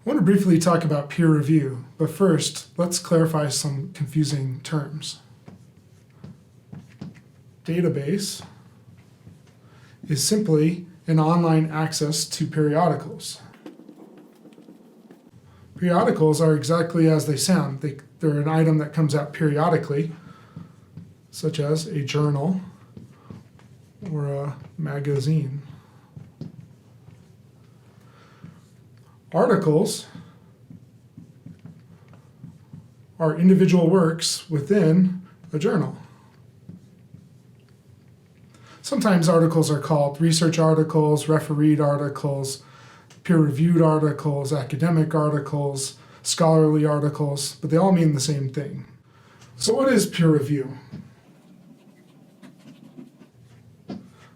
I want to briefly talk about peer review, but first, let's clarify some confusing terms. Database is simply an online access to periodicals. Periodicals are exactly as they sound. They're an item that comes out periodically, such as a journal or a magazine. Articles are individual works within a journal. Sometimes articles are called research articles, refereed articles, peer-reviewed articles, academic articles, scholarly articles, but they all mean the same thing. So what is peer review?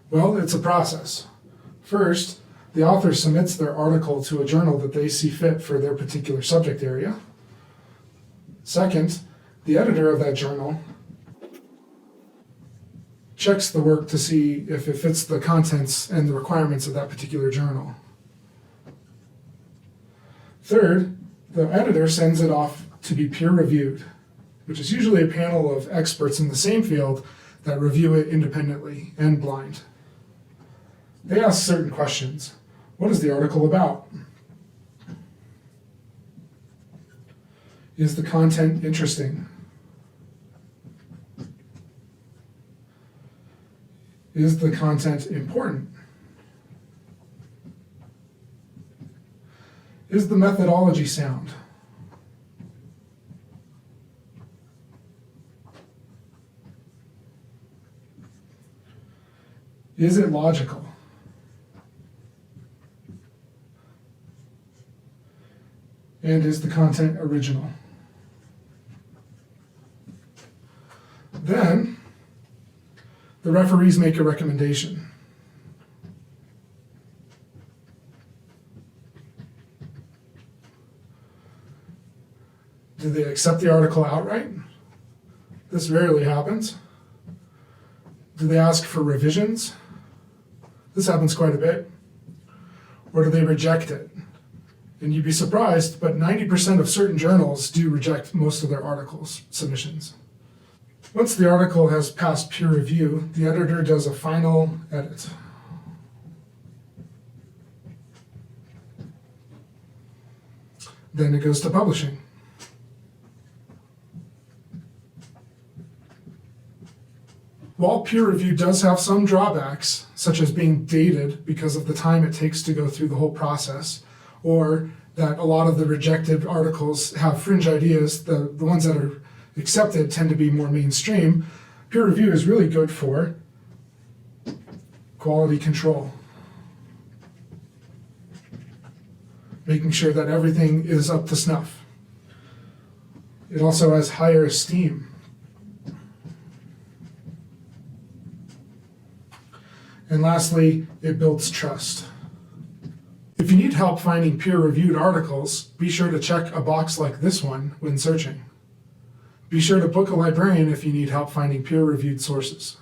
Well, it's a process. First, the author submits their article to a journal that they see fit for their particular subject area. Second, the editor of that journal checks the work to see if it fits the contents and the requirements of that particular journal. Third, the editor sends it off to be peer-reviewed, which is usually a panel of experts in the same field that review it independently and blind. They ask certain questions. What is the article about? Is the content interesting? Is the content important? Is the methodology sound? Is it logical? And is the content original? Then, the referees make a recommendation. Do they accept the article outright? This rarely happens. Do they ask for revisions? This happens quite a bit. Or do they reject it? And you'd be surprised, but 90% of certain journals do reject most of their articles submissions. Once the article has passed peer review, the editor does a final edit. Then it goes to publishing. While peer review does have some drawbacks, such as being dated because of the time it takes to go through the whole process, or that a lot of the rejected articles have fringe ideas, the ones that are accepted tend to be more mainstream, peer review is really good for quality control. Making sure that everything is up to snuff. It also has higher esteem. And lastly, it builds trust. If you need help finding peer-reviewed articles, be sure to check a box like this one when searching. Be sure to book a librarian if you need help finding peer-reviewed sources.